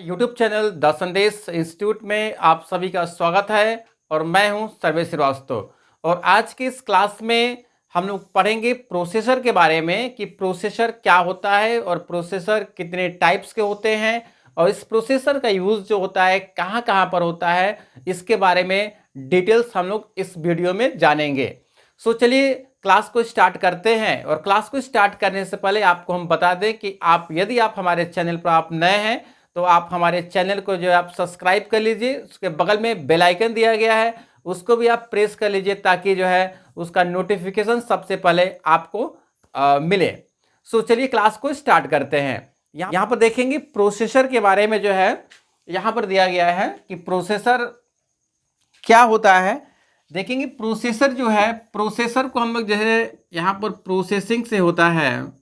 YouTube channel the संदेश institute में आप सभी का स्वागत है और मैं हूं सर्वेश श्रीवास्तव। और आज की इस क्लास में हम लोग पढ़ेंगे प्रोसेसर के बारे में कि प्रोसेसर क्या होता है और प्रोसेसर कितने टाइप्स के होते हैं और इस प्रोसेसर का यूज़ जो होता है कहाँ कहाँ पर होता है, इसके बारे में डिटेल्स हम लोग इस वीडियो में जानेंगे। सो चलिए क्लास को स्टार्ट करते हैं। और क्लास को स्टार्ट करने से पहले आपको हम बता दें कि यदि आप हमारे चैनल पर आप नए हैं तो आप हमारे चैनल को जो है आप सब्सक्राइब कर लीजिए। उसके बगल में बेल आइकन दिया गया है, उसको भी आप प्रेस कर लीजिए ताकि जो है उसका नोटिफिकेशन सबसे पहले आपको मिले। सो चलिए क्लास को स्टार्ट करते हैं। यहाँ पर देखेंगे प्रोसेसर के बारे में जो है यहाँ पर दिया गया है कि प्रोसेसर क्या होता है। देखेंगे प्रोसेसर जो है, प्रोसेसर को हम लोग जो है यहाँ पर प्रोसेसिंग से होता है,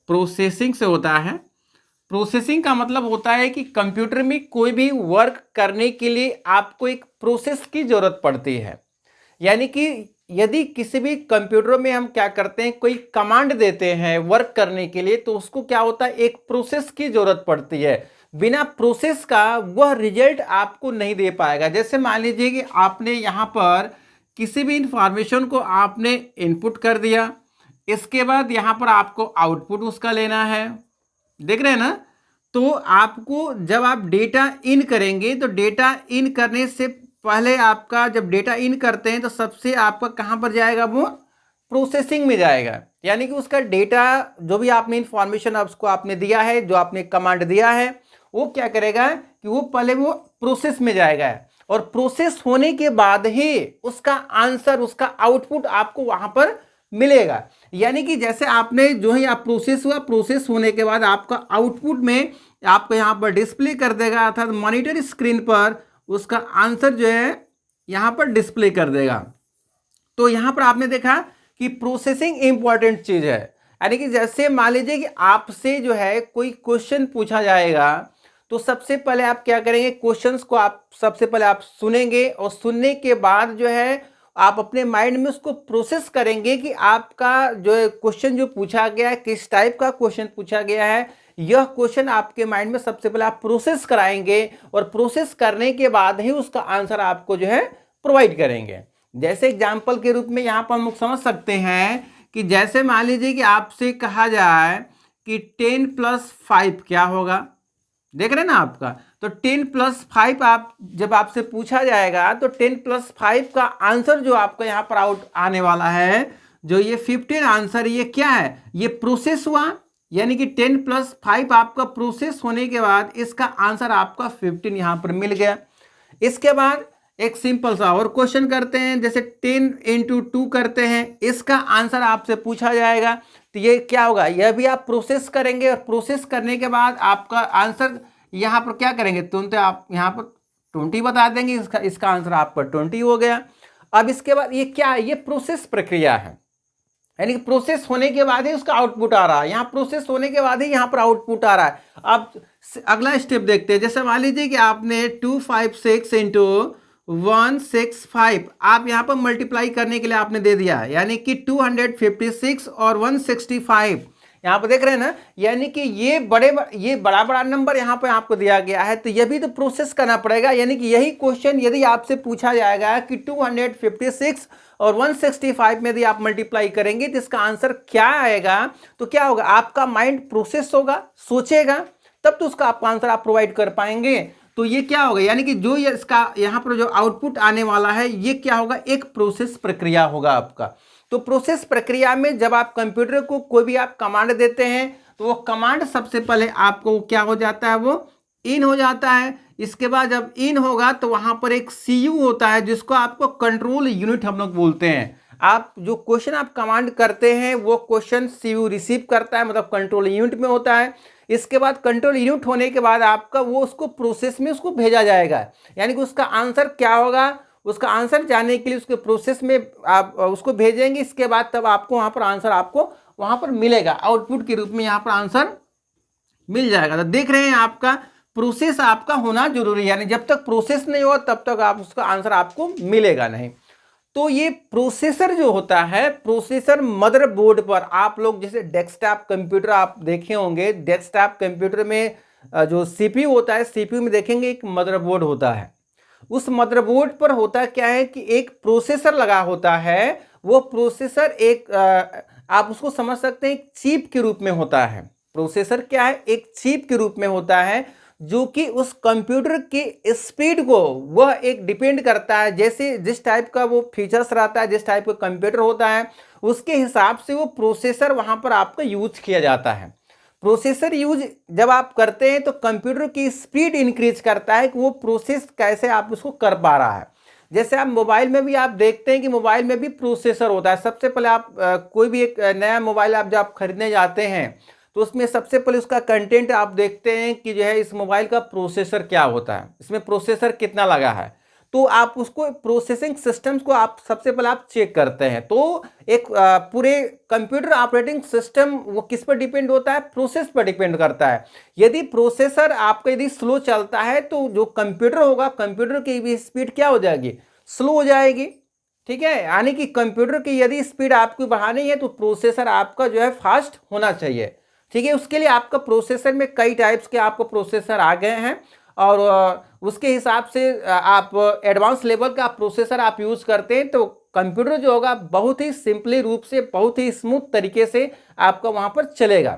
प्रोसेसिंग से होता है। प्रोसेसिंग का मतलब होता है कि कंप्यूटर में कोई भी वर्क करने के लिए आपको एक प्रोसेस की जरूरत पड़ती है। यानी कि यदि किसी भी कंप्यूटर में हम क्या करते हैं, कोई कमांड देते हैं वर्क करने के लिए, तो उसको क्या होता है, एक प्रोसेस की जरूरत पड़ती है। बिना प्रोसेस का वह रिजल्ट आपको नहीं दे पाएगा। जैसे मान लीजिए कि आपने यहाँ पर किसी भी इंफॉर्मेशन को आपने इनपुट कर दिया, इसके बाद यहाँ पर आपको आउटपुट उसका लेना है, देख रहे हैं ना। तो आपको जब आप डेटा इन करेंगे तो डेटा इन करने से पहले आपका जब डेटा इन करते हैं तो सबसे आपका कहाँ पर जाएगा, वो प्रोसेसिंग में जाएगा। यानी कि उसका डेटा जो भी आपने इंफॉर्मेशन उसको आपने दिया है, जो आपने कमांड दिया है, वो क्या करेगा कि वो पहले वो प्रोसेस में जाएगा और प्रोसेस होने के बाद ही उसका आंसर, उसका आउटपुट आपको वहां पर मिलेगा। यानी कि जैसे आपने जो ही आप प्रोसेस हुआ, प्रोसेस होने के बाद आपका आउटपुट में आपको यहाँ पर डिस्प्ले कर देगा, अर्थात मॉनिटर स्क्रीन पर उसका आंसर जो है यहाँ पर डिस्प्ले कर देगा। तो यहाँ पर आपने देखा कि प्रोसेसिंग इंपॉर्टेंट चीज है। यानी कि जैसे मान लीजिए कि आपसे जो है कोई क्वेश्चन पूछा जाएगा, तो सबसे पहले आप क्या करेंगे, क्वेश्चंस को आप सबसे पहले आप सुनेंगे और सुनने के बाद जो है आप अपने माइंड में उसको प्रोसेस करेंगे कि आपका जो क्वेश्चन जो पूछा गया है, किस टाइप का क्वेश्चन पूछा गया है, यह क्वेश्चन आपके माइंड में सबसे पहले आप प्रोसेस कराएंगे और प्रोसेस करने के बाद ही उसका आंसर आपको जो है प्रोवाइड करेंगे। जैसे एग्जाम्पल के रूप में यहाँ पर हम लोग समझ सकते हैं कि जैसे मान लीजिए कि आपसे कहा जाए कि 10 + 5 क्या होगा, देख रहे हैं ना आपका। तो 10 + 5 आप जब आपसे पूछा जाएगा तो 10 + 5 का आंसर जो आपका यहाँ पर आउट आने वाला है, जो ये 15 आंसर, ये क्या है, ये प्रोसेस हुआ। यानी कि 10 + 5 आपका प्रोसेस होने के बाद इसका आंसर आपका 15 यहाँ पर मिल गया। इसके बाद एक सिंपल सा और क्वेश्चन करते हैं, जैसे 10 × 2 करते हैं, इसका आंसर आपसे पूछा जाएगा। तो ये क्या होगा, यह भी आप प्रोसेस करेंगे और प्रोसेस करने के बाद आपका आंसर यहाँ पर क्या करेंगे, तुरंत आप यहाँ पर 20 बता देंगे, इसका आंसर आपका 20 हो गया। अब इसके बाद ये क्या है, ये प्रोसेस प्रक्रिया है। यानी कि प्रोसेस होने के बाद ही उसका आउटपुट आ रहा है, यहाँ प्रोसेस होने के बाद ही यहाँ पर आउटपुट आ रहा है। अब अगला स्टेप देखते हैं। जैसे मान लीजिए कि आपने 256 × 165 आप यहाँ पर मल्टीप्लाई करने के लिए आपने दे दिया है, यानी कि 256 और 165 यहाँ पर देख रहे हैं ना। यानी कि ये बड़ा बड़ा नंबर यहाँ पे आपको दिया गया है, तो ये भी तो प्रोसेस करना पड़ेगा। यानी कि यही क्वेश्चन यदि आपसे पूछा जाएगा कि 256 और 165 में यदि आप मल्टीप्लाई करेंगे तो इसका आंसर क्या आएगा, तो क्या होगा, आपका माइंड प्रोसेस होगा, सोचेगा, तब तो उसका आपका आंसर आप प्रोवाइड कर पाएंगे। तो ये क्या होगा, यानी कि जो ये इसका यहाँ पर जो आउटपुट आने वाला है, ये क्या होगा, एक प्रोसेस प्रक्रिया होगा आपका। तो प्रोसेस प्रक्रिया में जब आप कंप्यूटर को कोई भी आप कमांड देते हैं तो वो कमांड सबसे पहले आपको क्या हो जाता है, वो इन हो जाता है। इसके बाद जब इन होगा तो वहां पर एक सीयू होता है जिसको आपको कंट्रोल यूनिट हम लोग बोलते हैं। आप जो क्वेश्चन आप कमांड करते हैं वो क्वेश्चन सीयू रिसीव करता है, मतलब कंट्रोल यूनिट में होता है। इसके बाद कंट्रोल यूनिट होने के बाद आपका वो उसको प्रोसेस में उसको भेजा जाएगा। यानी कि उसका आंसर क्या होगा, उसका आंसर जानने के लिए उसके प्रोसेस में आप उसको भेजेंगे। इसके बाद तब आपको वहाँ पर आंसर आपको वहाँ पर मिलेगा, आउटपुट के रूप में यहाँ पर आंसर मिल जाएगा। तो देख रहे हैं आपका प्रोसेस आपका होना जरूरी है, यानी जब तक प्रोसेस नहीं हो तब तक आप उसका आंसर आपको मिलेगा नहीं। तो ये प्रोसेसर जो होता है, प्रोसेसर मदरबोर्ड पर आप लोग जैसे डेस्कटॉप कंप्यूटर आप देखे होंगे, डेस्कटॉप कंप्यूटर में जो सीपीयू होता है, सीपीयू में देखेंगे एक मदरबोर्ड होता है। उस मदरबोर्ड पर होता क्या है कि एक प्रोसेसर लगा होता है। वो प्रोसेसर एक आप उसको समझ सकते हैं एक चिप के रूप में होता है। प्रोसेसर क्या है, एक चिप के रूप में होता है, जो कि उस कंप्यूटर की स्पीड को वह एक डिपेंड करता है। जैसे जिस टाइप का वो फीचर्स रहता है, जिस टाइप का कंप्यूटर होता है, उसके हिसाब से वो प्रोसेसर वहां पर आपका यूज किया जाता है। प्रोसेसर यूज जब आप करते हैं तो कंप्यूटर की स्पीड इंक्रीज करता है कि वो प्रोसेस कैसे आप उसको कर पा रहा है। जैसे आप मोबाइल में भी आप देखते हैं कि मोबाइल में भी प्रोसेसर होता है। सबसे पहले आप कोई भी एक नया मोबाइल आप जब खरीदने जाते हैं तो उसमें सबसे पहले उसका कंटेंट आप देखते हैं कि जो है इस मोबाइल का प्रोसेसर क्या होता है, इसमें प्रोसेसर कितना लगा है। तो आप उसको प्रोसेसिंग सिस्टम्स को आप सबसे पहले आप चेक करते हैं। तो एक पूरे कंप्यूटर ऑपरेटिंग सिस्टम वो किस पर डिपेंड होता है, प्रोसेस पर डिपेंड करता है। यदि प्रोसेसर आपका यदि स्लो चलता है तो जो कंप्यूटर होगा, कंप्यूटर की भी स्पीड क्या हो जाएगी, स्लो हो जाएगी। ठीक है, यानी कि कंप्यूटर की यदि स्पीड आपको बढ़ानी है तो प्रोसेसर आपका जो है फास्ट होना चाहिए। ठीक है, उसके लिए आपका प्रोसेसर में कई टाइप्स के आपको प्रोसेसर आ गए हैं और उसके हिसाब से आप एडवांस लेवल का प्रोसेसर आप यूज करते हैं तो कंप्यूटर जो होगा बहुत ही सिंपली रूप से, बहुत ही स्मूथ तरीके से आपका वहां पर चलेगा।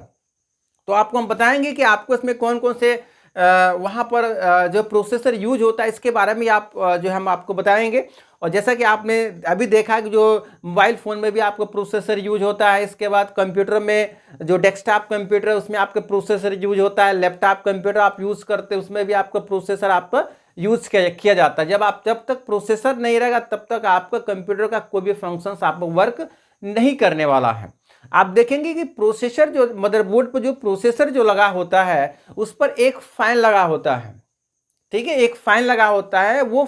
तो आपको हम बताएंगे कि आपको इसमें कौन कौन से वहाँ पर जो प्रोसेसर यूज होता है इसके बारे में आप जो हम आपको बताएंगे। और जैसा कि आपने अभी देखा कि जो मोबाइल फ़ोन में भी आपका प्रोसेसर यूज होता है, इसके बाद कंप्यूटर में जो डेस्कटॉप कंप्यूटर है उसमें आपका प्रोसेसर यूज होता है, लैपटॉप कंप्यूटर आप यूज़ करते हैं उसमें भी आपका प्रोसेसर आपका यूज किया जाता है। जब तक प्रोसेसर नहीं रहेगा तब तक आपका कंप्यूटर का कोई भी फंक्शन आपको वर्क नहीं करने वाला है। आप देखेंगे कि प्रोसेसर जो मदरबोर्ड पर जो प्रोसेसर जो लगा होता है उस पर एक फैन लगा होता है। ठीक है, एक फैन लगा होता है। वो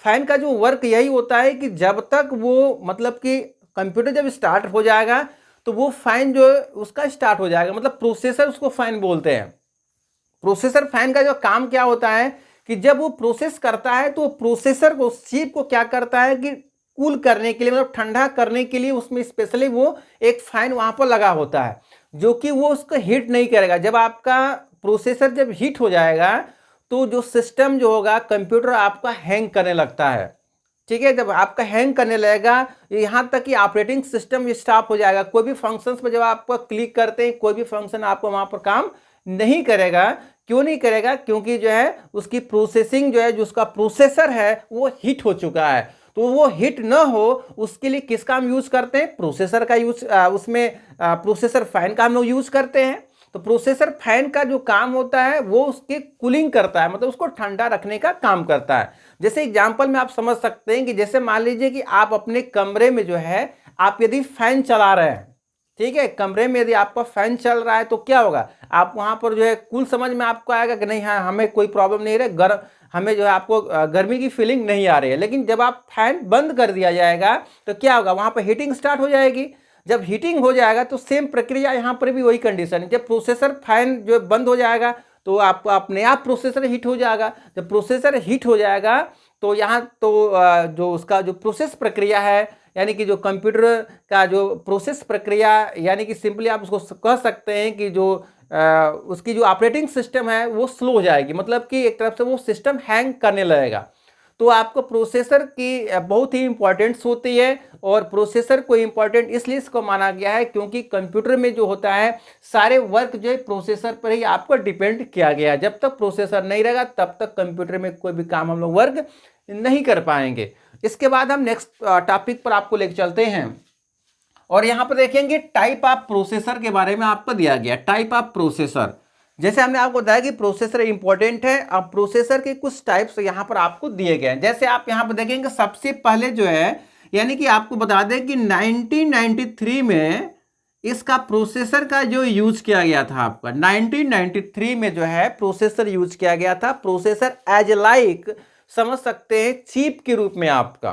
फैन का जो वर्क यही होता है कि जब तक वो मतलब कि कंप्यूटर जब स्टार्ट हो जाएगा तो वो फैन जो है उसका स्टार्ट हो जाएगा, मतलब प्रोसेसर उसको फैन बोलते हैं। प्रोसेसर फैन का जो काम क्या होता है कि जब वो प्रोसेस करता है तो प्रोसेसर को चिप को क्या करता है कि कूल करने के लिए, मतलब ठंडा करने के लिए उसमें स्पेशली वो एक फैन वहां पर लगा होता है जो कि वो उसको हीट नहीं करेगा। जब आपका प्रोसेसर जब हीट हो जाएगा तो जो सिस्टम जो होगा कंप्यूटर आपका हैंग करने लगता है। ठीक है, जब आपका हैंग करने लगेगा यहाँ तक कि ऑपरेटिंग सिस्टम स्टॉप हो जाएगा। कोई भी फंक्शंस पर जब आप क्लिक करते हैं कोई भी फंक्शन आपको वहां पर काम नहीं करेगा। क्यों नहीं करेगा, क्योंकि जो है उसकी प्रोसेसिंग जो है, जो उसका प्रोसेसर है वो हीट हो चुका है। तो वो हिट न हो उसके लिए किसका हम यूज करते हैं, प्रोसेसर का यूज, उसमें प्रोसेसर फैन का हम लोग यूज करते हैं। तो प्रोसेसर फैन का जो काम होता है वो उसके कूलिंग करता है, मतलब उसको ठंडा रखने का काम करता है। जैसे एग्जांपल में आप समझ सकते हैं कि जैसे मान लीजिए कि आप अपने कमरे में जो है आप यदि फैन चला रहे हैं, ठीक है, कमरे में यदि आपका फैन चल रहा है तो क्या होगा, आप वहां पर जो है कूल समझ में आपको आएगा कि नहीं, हाँ हमें कोई प्रॉब्लम नहीं रहे, हमें जो है आपको गर्मी की फीलिंग नहीं आ रही है। लेकिन जब आप फैन बंद कर दिया जाएगा तो क्या होगा, वहां पर हीटिंग स्टार्ट हो जाएगी। जब हीटिंग हो जाएगा तो सेम प्रक्रिया यहाँ पर भी वही कंडीशन है। जब प्रोसेसर फैन जो बंद हो जाएगा तो आपको अपने आप प्रोसेसर हीट हो जाएगा। जब प्रोसेसर हीट हो जाएगा तो यहाँ तो जो उसका जो प्रोसेस प्रक्रिया है, यानी कि जो कंप्यूटर का जो प्रोसेस प्रक्रिया, यानी कि सिंपली आप उसको कह सकते हैं कि जो उसकी जो ऑपरेटिंग सिस्टम है वो स्लो हो जाएगी, मतलब कि एक तरफ से वो सिस्टम हैंग करने लगेगा। तो आपको प्रोसेसर की बहुत ही इंपॉर्टेंस होती है। और प्रोसेसर को इंपॉर्टेंट इसलिए इसको माना गया है क्योंकि कंप्यूटर में जो होता है सारे वर्क जो है प्रोसेसर पर ही आपको डिपेंड किया गया है। जब तक प्रोसेसर नहीं रहेगा तब तक कंप्यूटर में कोई भी काम हम लोग वर्क नहीं कर पाएंगे। इसके बाद हम नेक्स्ट टॉपिक पर आपको लेकर चलते हैं और यहां पर देखेंगे टाइप ऑफ प्रोसेसर के बारे में आपको दिया गया। टाइप ऑफ प्रोसेसर, जैसे हमने आपको बताया कि प्रोसेसर इंपॉर्टेंट है। अब प्रोसेसर के कुछ टाइप्स यहां पर आपको दिए गए हैं। जैसे आप यहां पर देखेंगे सबसे पहले जो है, यानी कि आपको बता दें कि 1993 में इसका प्रोसेसर का जो यूज किया गया था, आपका 1993 में जो है प्रोसेसर यूज किया गया था। प्रोसेसर एज लाइक समझ सकते हैं चिप के रूप में आपका,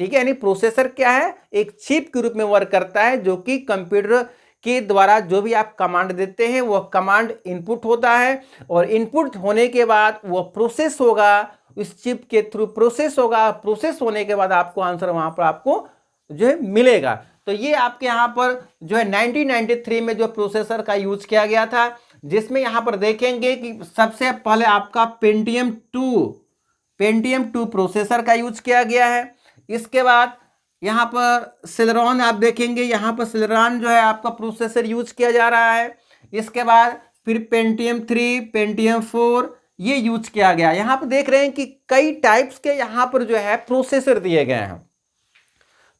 ठीक है, यानी प्रोसेसर क्या है, एक चिप के रूप में वर्क करता है जो कि कंप्यूटर के द्वारा जो भी आप कमांड देते हैं वह कमांड इनपुट होता है और इनपुट होने के बाद वह प्रोसेस होगा। उस चिप के थ्रू प्रोसेस होगा, प्रोसेस होने के बाद आपको आंसर वहां पर आपको जो है मिलेगा। तो ये आपके यहाँ पर जो है 1993 में जो प्रोसेसर का यूज किया गया था, जिसमें यहाँ पर देखेंगे कि सबसे पहले आपका पेंटियम 2 प्रोसेसर का यूज किया गया है। इसके बाद यहाँ पर सेलेरॉन आप देखेंगे, यहाँ पर सेलेरॉन जो है आपका प्रोसेसर यूज किया जा रहा है। इसके बाद फिर पेंटियम 3, पेंटियम 4 ये यूज किया गया। यहाँ पर देख रहे हैं कि कई टाइप्स के यहाँ पर जो है प्रोसेसर दिए गए हैं।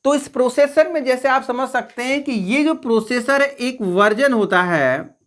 तो इस प्रोसेसर में जैसे आप समझ सकते हैं कि ये जो प्रोसेसर एक वर्जन होता है,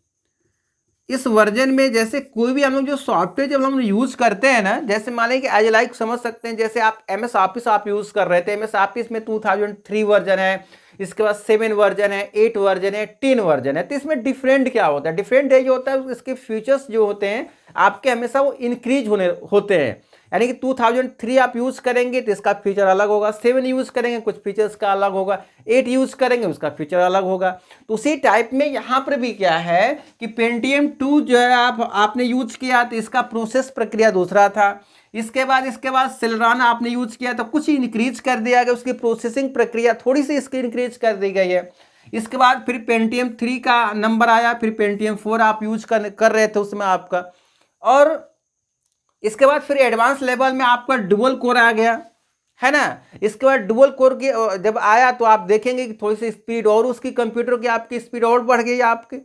इस वर्जन में जैसे कोई भी हम लोग जो सॉफ्टवेयर जब हम यूज करते हैं ना, जैसे मान लें कि एज लाइक समझ सकते हैं, जैसे आप MS ऑफिस आप यूज कर रहे थे, MS ऑफिस में 2003 वर्जन है, इसके बाद 7 वर्जन है, 8 वर्जन है, 10 वर्जन है। तो इसमें डिफरेंट क्या होता है? डिफरेंट ये होता है इसके फीचर्स जो होते हैं आपके हमेशा वो इंक्रीज होते हैं। यानी कि 2003 आप यूज करेंगे तो इसका फीचर अलग होगा, 7 यूज करेंगे कुछ फीचर्स का अलग होगा, 8 यूज करेंगे उसका फीचर अलग होगा। तो उसी टाइप में यहाँ पर भी क्या है कि पेंटियम 2 जो है आपने यूज किया तो इसका प्रोसेस प्रक्रिया दूसरा था। इसके बाद सेलेरॉन आपने यूज किया तो कुछ इंक्रीज कर दिया गया, उसकी प्रोसेसिंग प्रक्रिया थोड़ी सी इसकी इंक्रीज कर दी गई है। इसके बाद फिर पेंटियम 3 का नंबर आया, फिर पेंटियम 4 आप यूज कर रहे थे उसमें आपका, और इसके बाद फिर एडवांस लेवल में आपका डुअल कोर आ गया, है ना। इसके बाद डुअल कोर की जब आया तो आप देखेंगे कि थोड़ी सी स्पीड और उसकी कंप्यूटर की आपकी स्पीड और बढ़ गई आपकी,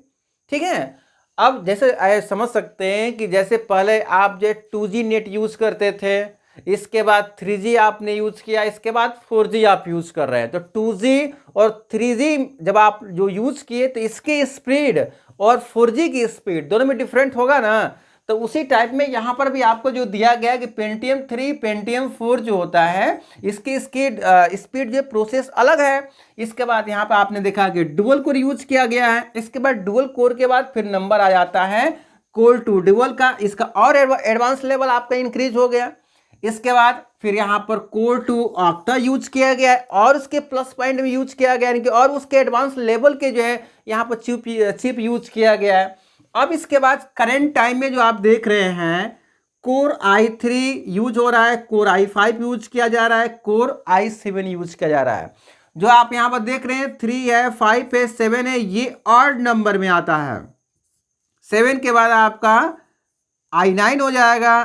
ठीक है। अब जैसे समझ सकते हैं कि जैसे पहले आप जो 2G नेट यूज करते थे, इसके बाद 3G आपने यूज किया, इसके बाद 4G आप यूज कर रहे हैं। तो 2G और 3G जब आप जो यूज किए तो इसकी स्पीड और 4G की स्पीड दोनों में डिफरेंट होगा ना। तो उसी टाइप में यहाँ पर भी आपको जो दिया गया है कि पेंटियम 3, पेंटियम 4 जो होता है इसकी स्पीड जो प्रोसेस अलग है। इसके बाद यहाँ पर आपने देखा कि डुअल कोर यूज किया गया है। इसके बाद डुअल कोर के बाद फिर नंबर आ जाता है कोर 2 डुअल का, इसका और एडवांस लेवल आपका इंक्रीज हो गया। इसके बाद फिर यहाँ पर कोर 2 ऑक्टा यूज किया गया है और उसके प्लस पॉइंट में यूज किया गया है कि और उसके एडवांस लेवल के जो है यहाँ पर चिप यूज किया गया है। अब इसके बाद करंट टाइम में जो आप देख रहे हैं कोर i3 यूज हो रहा है, कोर i5 यूज किया जा रहा है, कोर i7 यूज किया जा रहा है। जो आप यहां पर देख रहे हैं 3 है, 5 है, 7 है, ये ऑड नंबर में आता है। 7 के बाद आपका i9 हो जाएगा,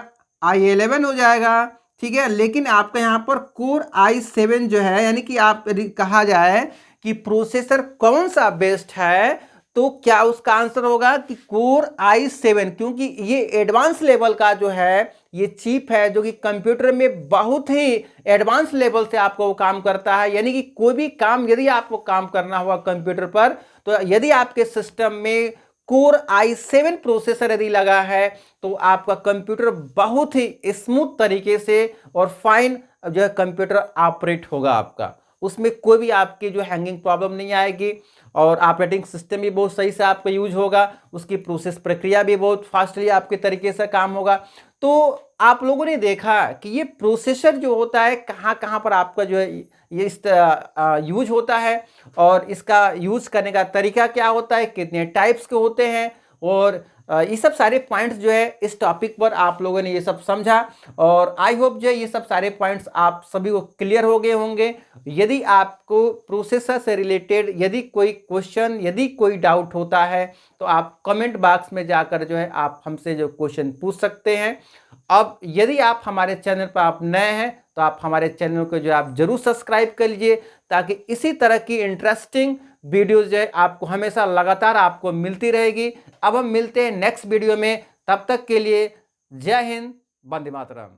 i11 हो जाएगा, ठीक है। लेकिन आपका यहां पर कोर i7 जो है, यानी कि आप कहा जाए कि प्रोसेसर कौन सा बेस्ट है, तो क्या उसका आंसर होगा कि कोर i7, क्योंकि ये एडवांस लेवल का जो है ये चिप है जो कि कंप्यूटर में बहुत ही एडवांस लेवल से आपको वो काम करता है। यानी कि कोई भी काम यदि आपको काम करना हुआ कंप्यूटर पर, तो यदि आपके सिस्टम में कोर i7 प्रोसेसर यदि लगा है तो आपका कंप्यूटर बहुत ही स्मूथ तरीके से और फाइन जो है कंप्यूटर ऑपरेट होगा आपका, उसमें कोई भी आपकी जो हैंगिंग प्रॉब्लम नहीं आएगी और ऑपरेटिंग सिस्टम भी बहुत सही से आपका यूज होगा, उसकी प्रोसेस प्रक्रिया भी बहुत फास्टली आपके तरीके से काम होगा। तो आप लोगों ने देखा कि ये प्रोसेसर जो होता है कहाँ कहाँ पर आपका जो है ये इस यूज होता है और इसका यूज करने का तरीका क्या होता है, कितने टाइप्स के होते हैं, और ये सब सारे पॉइंट्स जो है इस टॉपिक पर आप लोगों ने ये सब समझा। और आई होप जो है ये सब सारे पॉइंट्स आप सभी को क्लियर हो गए होंगे। यदि आपको प्रोसेसर से रिलेटेड यदि कोई क्वेश्चन, यदि कोई डाउट होता है तो आप कमेंट बॉक्स में जाकर जो है आप हमसे जो क्वेश्चन पूछ सकते हैं। अब यदि आप हमारे चैनल पर आप नए हैं तो आप हमारे चैनल को जो आप जरूर सब्सक्राइब कर लीजिए, ताकि इसी तरह की इंटरेस्टिंग वीडियोज जो है आपको हमेशा लगातार आपको मिलती रहेगी। अब हम मिलते हैं नेक्स्ट वीडियो में, तब तक के लिए जय हिंद, वंदे मातरम।